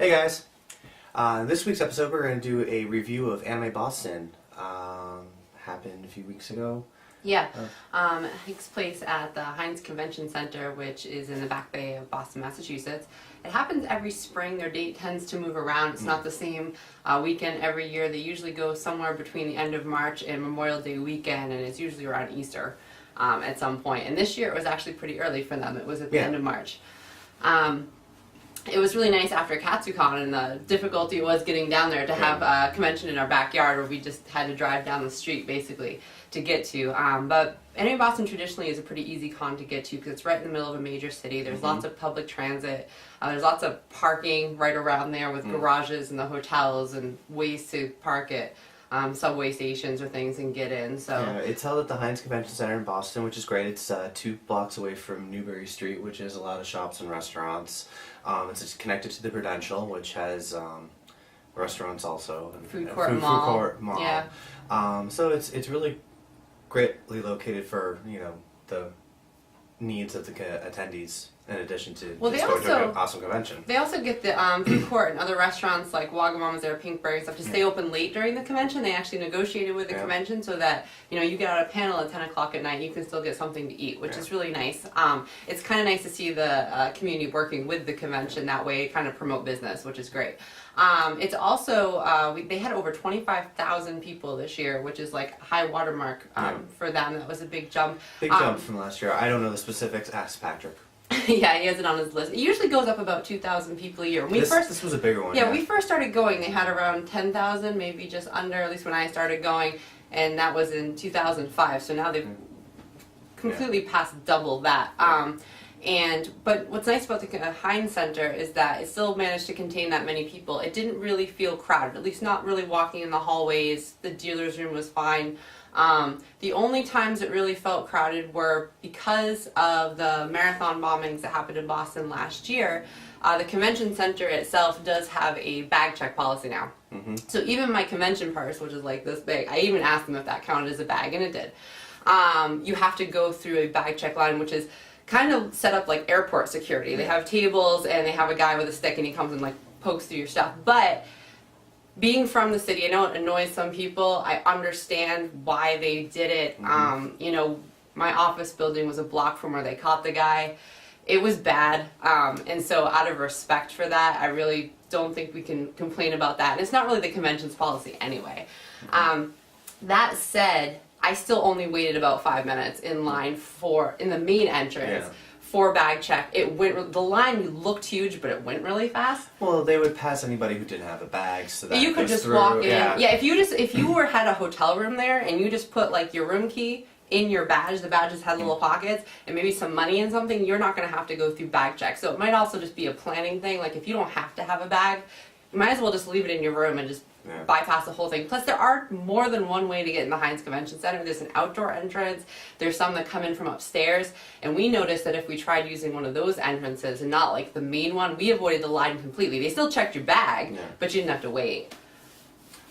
Hey guys! This week's episode we're going to do a review of Anime Boston. Happened a few weeks ago. Yeah, it takes place at the Heinz Convention Center, which is in the Back Bay of Boston, Massachusetts. It happens every spring. Their date tends to move around. It's not the same weekend every year. They usually go somewhere between the end of March and Memorial Day weekend, and it's usually around Easter at some point. And this year it was actually pretty early for them. It was at the end of March. It was really nice after KatsuCon, and the difficulty was getting down there to have a convention in our backyard where we just had to drive down the street basically to get to. But Anime Boston traditionally is a pretty easy con to get to because it's right in the middle of a major city. There's lots of public transit. There's lots of parking right around there with garages and the hotels and ways to park at subway stations or things and get in. So yeah, it's held at the Heinz Convention Center in Boston, which is great. It's 2 blocks away from Newbury Street, which has a lot of shops and restaurants. It's just connected to the Prudential, which has restaurants also. And food court mall. Yeah. So it's really greatly located for the needs of the attendees. In addition to going to an awesome convention. They also get the food court and other restaurants like Wagamama's there, Pinkberry and stuff to stay open late during the convention. They actually negotiated with the convention so that you get out a panel at 10 o'clock at night, you can still get something to eat, which is really nice. It's kind of nice to see the community working with the convention that way, kind of promote business, which is great. It's also, they had over 25,000 people this year, which is like high watermark for them. That was a big jump. Big jump from last year. I don't know the specifics. Ask Patrick. Yeah, he has it on his list. It usually goes up about 2,000 people a year. This was a bigger one. Yeah, we first started going, they had around 10,000, maybe just under, at least when I started going, and that was in 2005. So now they've completely passed double that. But what's nice about the Heinz Center is that it still managed to contain that many people. It didn't really feel crowded, at least not really walking in the hallways. The dealer's room was fine. The only times it really felt crowded were because of the marathon bombings that happened in Boston last year. The convention center itself does have a bag check policy now. So even my convention purse, which is like this big, I even asked them if that counted as a bag, and it did. You have to go through a bag check line, which is kind of set up like airport security. They have tables and they have a guy with a stick and he comes and like pokes through your stuff. But being from the city, I know it annoys some people. I understand why they did it. My office building was a block from where they caught the guy. It was bad. And so out of respect for that, I really don't think we can complain about that. And it's not really the convention's policy anyway. That said, I still only waited about 5 minutes in line in the main entrance for bag check. The line looked huge, but it went really fast. Well, they would pass anybody who didn't have a bag, so that you could just walk in. Yeah, if you had a hotel room there and you just put like your room key in your badge, the badges had little pockets, and maybe some money in something, you're not going to have to go through bag check. So it might also just be a planning thing. Like if you don't have to have a bag, you might as well just leave it in your room and just bypass the whole thing. Plus, there are more than one way to get in the Heinz Convention Center. There's an outdoor entrance. There's some that come in from upstairs. And we noticed that if we tried using one of those entrances and not like the main one, we avoided the line completely. They still checked your bag, but you didn't have to wait.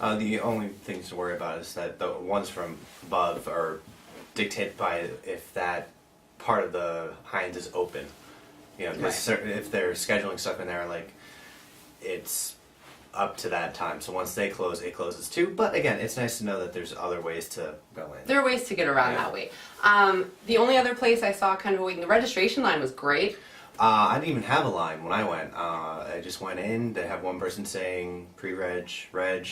The only things to worry about is that the ones from above are dictated by if that part of the Heinz is open. If they're scheduling stuff in there, like it's up to that time. So once they close, it closes too. But again, it's nice to know that there's other ways to go in. There are ways to get around that way. The only other place I saw kind of waiting, the registration line was great. I didn't even have a line when I went. I just went in. They have one person saying pre-reg, reg.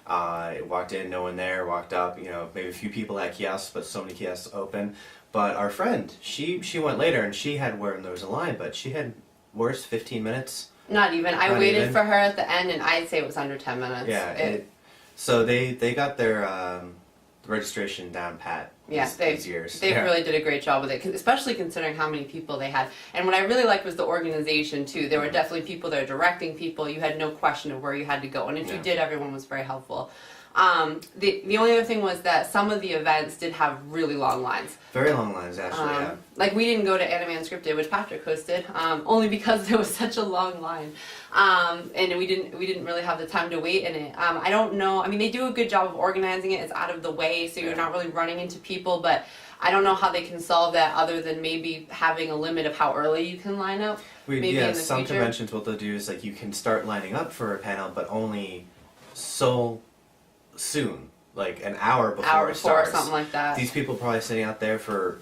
I walked in, no one there. Walked up, maybe a few people at kiosks, but so many kiosks open. But our friend, she went later, and she had where there was a line, but she had 15 minutes. Not even. I waited for her at the end, and I'd say it was under 10 minutes. Yeah. So they got their registration down pat. These years. They really did a great job with it, especially considering how many people they had. And what I really liked was the organization too. There were definitely people there directing people. You had no question of where you had to go, and if you did, everyone was very helpful. The only other thing was that some of the events did have really long lines. Very long lines, actually. Yeah. Like we didn't go to Anime Unscripted, which Patrick hosted, only because there was such a long line, and we didn't really have the time to wait in it. I don't know. I mean, they do a good job of organizing it. It's out of the way, so you're not really running into people. But I don't know how they can solve that other than maybe having a limit of how early you can line up. Maybe in the some future. conventions what they'll do is like you can start lining up for a panel, but only so soon, like an hour before it starts. Or something like that. These people probably sitting out there for.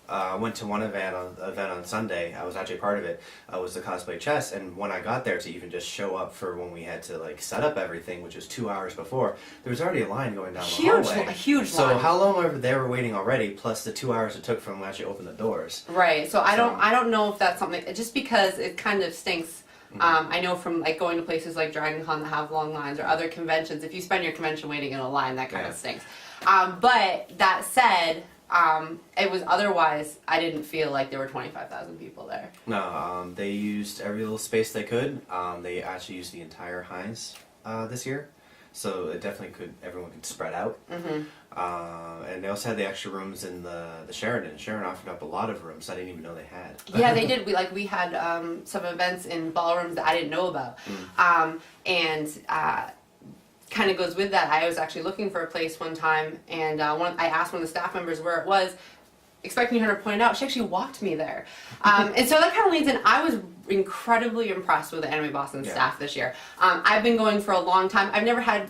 I went to one event on Sunday. I was actually part of it. Was the cosplay chess, and when I got there to even just show up for when we had to like set up everything, which was 2 hours before, there was already a line going down the hallway. A huge line. So how long were they were waiting already? Plus the 2 hours it took from when we actually opened the doors. Right. So I don't know if that's something. Just because it kind of stinks. I know from like going to places like Dragon Con that have long lines or other conventions. If you spend your convention waiting in a line, that kind of stinks. But that said. It was otherwise, I didn't feel like there were 25,000 people there. No, they used every little space they could. They actually used the entire Heinz this year, so it definitely everyone could spread out. And they also had the extra rooms in the Sheraton. Sheraton offered up a lot of rooms I didn't even know they had. Yeah, they did. We had some events in ballrooms that I didn't know about, kind of goes with that. I was actually looking for a place one time, and I asked one of the staff members where it was, expecting her to point it out. She actually walked me there. And so that kind of leads in, I was incredibly impressed with the Anime Boston staff this year. I've been going for a long time. I've never had,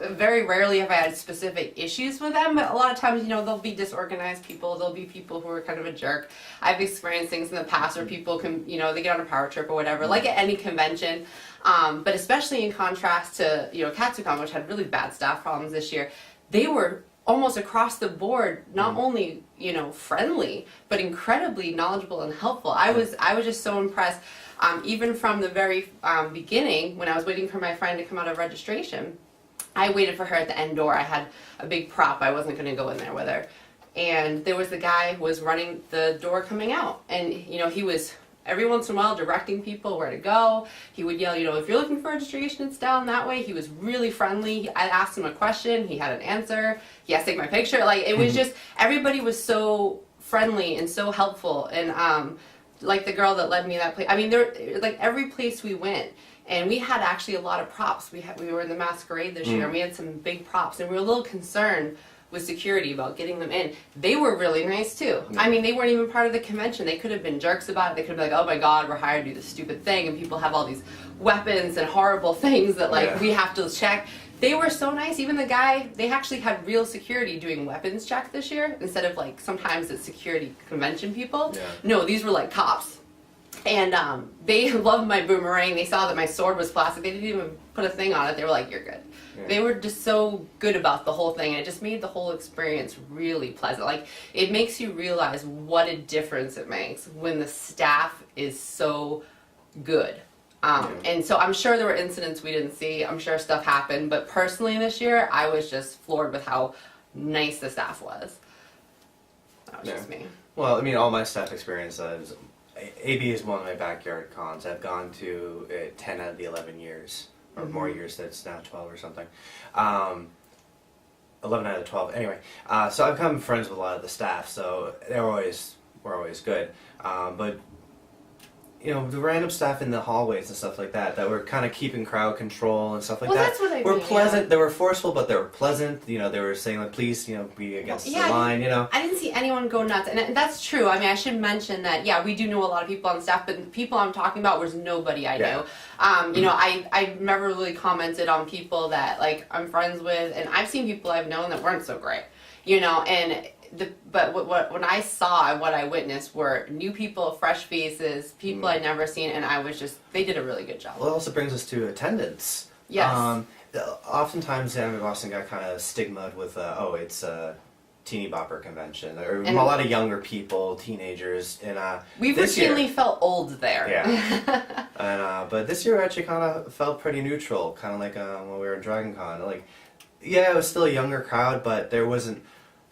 very rarely have I had specific issues with them, but a lot of times, there'll be disorganized people, there'll be people who are kind of a jerk. I've experienced things in the past where people can, they get on a power trip or whatever, like at any convention. But especially in contrast to, Katsucon, which had really bad staff problems this year, they were almost across the board, not only, friendly, but incredibly knowledgeable and helpful. I was just so impressed, even from the very beginning, when I was waiting for my friend to come out of registration. I waited for her at the end door. I had a big prop. I wasn't going to go in there with her. And there was the guy who was running the door coming out. And, he was every once in a while directing people where to go. He would yell, if you're looking for registration, it's down that way. He was really friendly. I asked him a question. He had an answer. He asked to take my picture. Like, it was just, everybody was so friendly and so helpful. And, like the girl that led me that place. Like every place we went, and we had actually a lot of props. We were in the masquerade this year, and we had some big props, and we were a little concerned with security about getting them in. They were really nice too. They weren't even part of the convention. They could have been jerks about it. They could have been like, oh my god, we're hired to do this stupid thing, and people have all these weapons and horrible things that we have to check. They were so nice. Even the guy, they actually had real security doing weapons check this year instead of like sometimes it's security convention people. No, these were like cops. And they loved my boomerang. They saw that my sword was plastic. They didn't even put a thing on it. They were like, you're good. They were just so good about the whole thing, and it just made the whole experience really pleasant. Like, it makes you realize what a difference it makes when the staff is so good. And so I'm sure there were incidents we didn't see. I'm sure stuff happened, but personally this year, I was just floored with how nice the staff was. That was just me. Well, all my staff experience AB is one of my backyard cons. I've gone to 10 out of the 11 years. Or more years, that's now 12 or something. 11 out of 12. Anyway, so I've become friends with a lot of the staff, so we're always good. But the random staff in the hallways and stuff like that were kind of keeping crowd control and stuff like that. That's what I were mean, pleasant. They were forceful, but they were pleasant. They were saying like, please, be against the line. I didn't see anyone go nuts, and that's true. I should mention that. Yeah, we do know a lot of people on staff, but the people I'm talking about was nobody I knew. I never really commented on people that like I'm friends with, and I've seen people I've known that weren't so great. But when I saw what I witnessed were new people, fresh faces, people I'd never seen, and they did a really good job. Well, it also brings us to attendance. Yes. Oftentimes, Anime Boston got kind of stigmaed with, it's a teeny bopper convention, or a lot of younger people, teenagers, and we routinely felt old there. Yeah. And but this year actually kind of felt pretty neutral, kind of like when we were in Dragon Con. Like, yeah, it was still a younger crowd, but there wasn't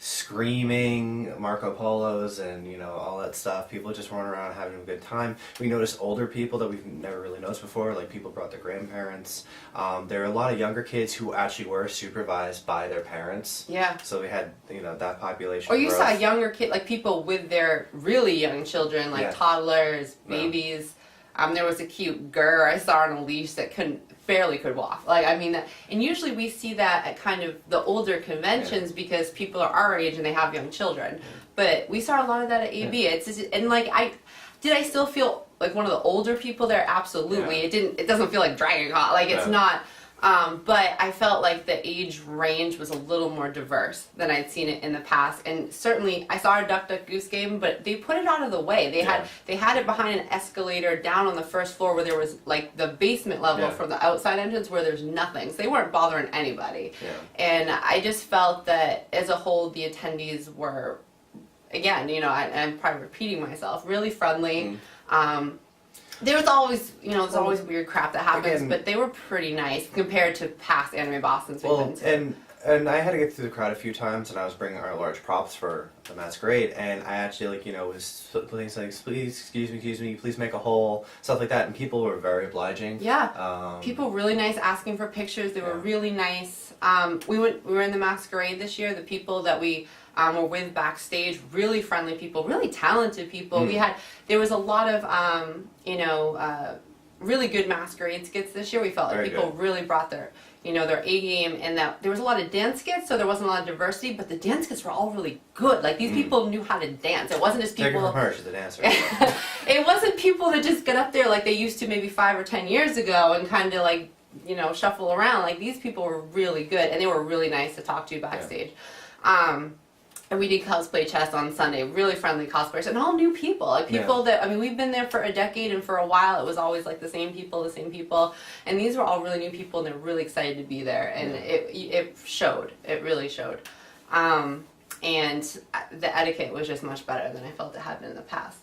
screaming Marco Polos and all that stuff. People just running around having a good time. We noticed older people that we've never really noticed before, like people brought their grandparents. There are a lot of younger kids who actually were supervised by their parents. Yeah. So we had that population. Or you growth. saw younger kids, like people with their really young children, like toddlers, babies. There was a cute girl I saw on a leash that barely could walk. Like, I mean, and usually we see that at kind of the older conventions because people are our age and they have young children. But we saw a lot of that at AB. It's just, and like did I still feel like one of the older people there? Absolutely. It doesn't feel like Dragon Con. Like it's not. But I felt like the age range was a little more diverse than I'd seen it in the past. And certainly, I saw a Duck Duck Goose game, but they put it out of the way. They had it behind an escalator down on the first floor where there was like the basement level from the outside entrance where there's nothing. So they weren't bothering anybody. Yeah. And I just felt that as a whole, the attendees were, again, I'm probably repeating myself, really friendly. There was always, there's always weird crap that happens, but they were pretty nice compared to past Anime Boston's we've been to. And I had to get through the crowd a few times, and I was bringing our large props for the masquerade, and I actually, was putting saying, please, excuse me, please make a hole, stuff like that, and people were very obliging. Yeah, people really nice, asking for pictures. They were really nice. We were in the masquerade this year. The people that we were with backstage, really friendly people, really talented people. There was a lot of, really good masquerade skits this year. We felt like people really brought their A game, and that there was a lot of dance skits, so there wasn't a lot of diversity, but the dance skits were all really good. Like, these people knew how to dance. It wasn't just people... Take her from her, the dancer. It wasn't people that just got up there like they used to maybe 5 or 10 years ago and kind of like, shuffle around. Like, these people were really good, and they were really nice to talk to backstage. And we did cosplay chess on Sunday, really friendly cosplayers, and all new people. Like people that, we've been there for a decade, and for a while it was always like the same people. And these were all really new people, and they're really excited to be there. And it showed. It really showed. And the etiquette was just much better than I felt it had been in the past.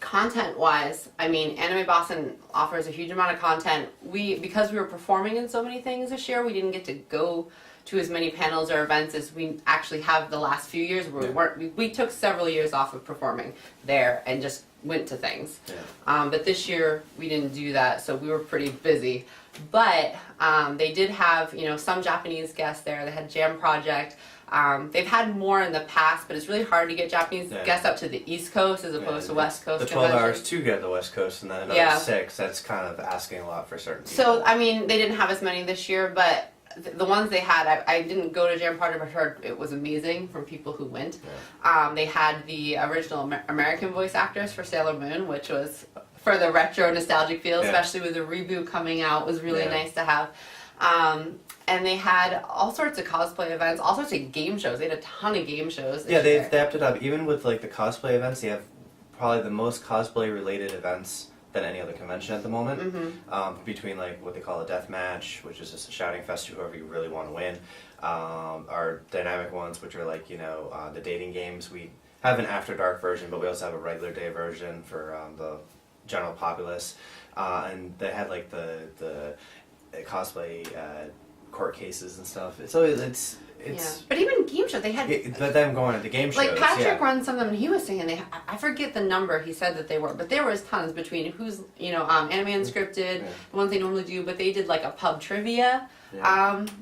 Content-wise, Anime Boston offers a huge amount of content. Because we were performing in so many things this year, we didn't get to go to as many panels or events as we actually have the last few years where we took several years off of performing there and just went to things. But this year we didn't do that, so we were pretty busy. But they did have some Japanese guests there. They had Jam Project. They've had more in the past, but it's really hard to get Japanese guests up to the East Coast as opposed to West Coast. The 12 hours to get to the West Coast and then another 6, that's kind of asking a lot for certain people. So, they didn't have as many this year, but the ones they had, I didn't go to Jam Project, but heard it was amazing from people who went. They had the original American voice actors for Sailor Moon, which was for the retro nostalgic feel, especially with the reboot coming out, was really nice to have. And they had all sorts of cosplay events, all sorts of game shows. They had a ton of game shows. They've stepped it up. Even with like the cosplay events, they have probably the most cosplay related events than any other convention at the moment. Between like what they call a death match, which is just a shouting fest to whoever you really want to win. Our dynamic ones, which are like the dating games. We have an After Dark version, but we also have a regular day version for the general populace. And they had like the cosplay court cases and stuff. So it's but even game shows, they had... But them going to the game shows, like Patrick runs some of them, and he was saying, I forget the number he said that they were, but there was tons between who's, Anime Unscripted, the ones they normally do, but they did like a pub trivia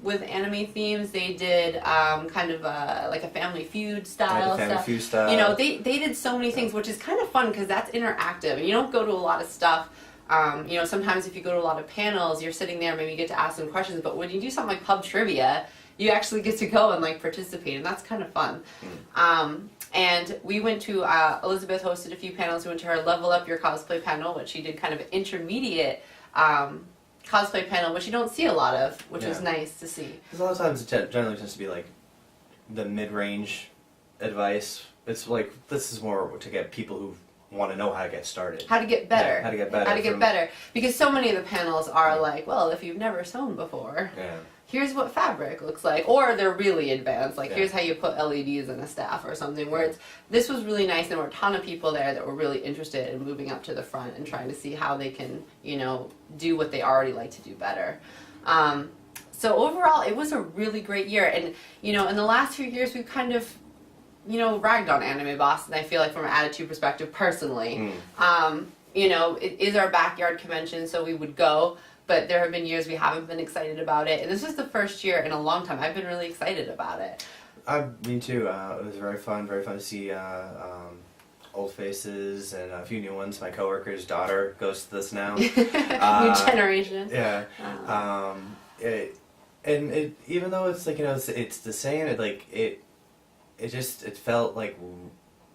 with anime themes. They did kind of like a Family Feud style stuff. They did so many things, which is kind of fun because that's interactive, and you don't go to a lot of stuff. Sometimes if you go to a lot of panels, you're sitting there, maybe you get to ask them questions, but when you do something like pub trivia, you actually get to go and like participate, and that's kind of fun. And we went to, Elizabeth hosted a few panels. We went to her Level Up Your Cosplay panel, which she did kind of an intermediate cosplay panel, which you don't see a lot of, which was nice to see. Because a lot of times it generally tends to be like the mid-range advice. It's like, this is more to get people who want to know how to get started. How to get better. How to get better. How to get better. Because so many of the panels are like, well, if you've never sewn before, here's what fabric looks like. Or they're really advanced, like here's how you put LEDs in a staff or something, where this was really nice. There were a ton of people there that were really interested in moving up to the front and trying to see how they can, do what they already like to do better. So overall, it was a really great year. And, you know, in the last few years, we've kind of, you know, ragged on Anime Boston, I feel like, from an attitude perspective, personally. You know, it is our backyard convention, so we would go. But there have been years we haven't been excited about it. And this is the first year in a long time I've been really excited about it. Me too. It was very fun to see old faces and a few new ones. My coworker's daughter goes to this now. New generation. Yeah. Even though it's like, you know, it's the same, it felt like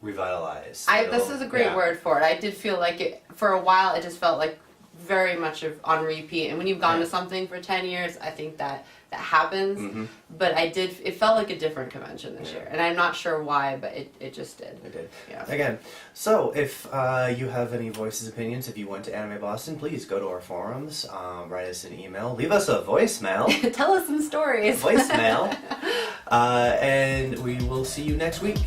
revitalized. This is a great word for it. I did feel like it, for a while, it just felt like very much on repeat. And when you've gone to something for 10 years, I think that happens. But it felt like a different convention this year. And I'm not sure why, but it just did. It did. Yeah. Again, so if you have any voices, opinions, if you went to Anime Boston, please go to our forums, write us an email, leave us a voicemail. Tell us some stories. Voicemail. And we will see you next week.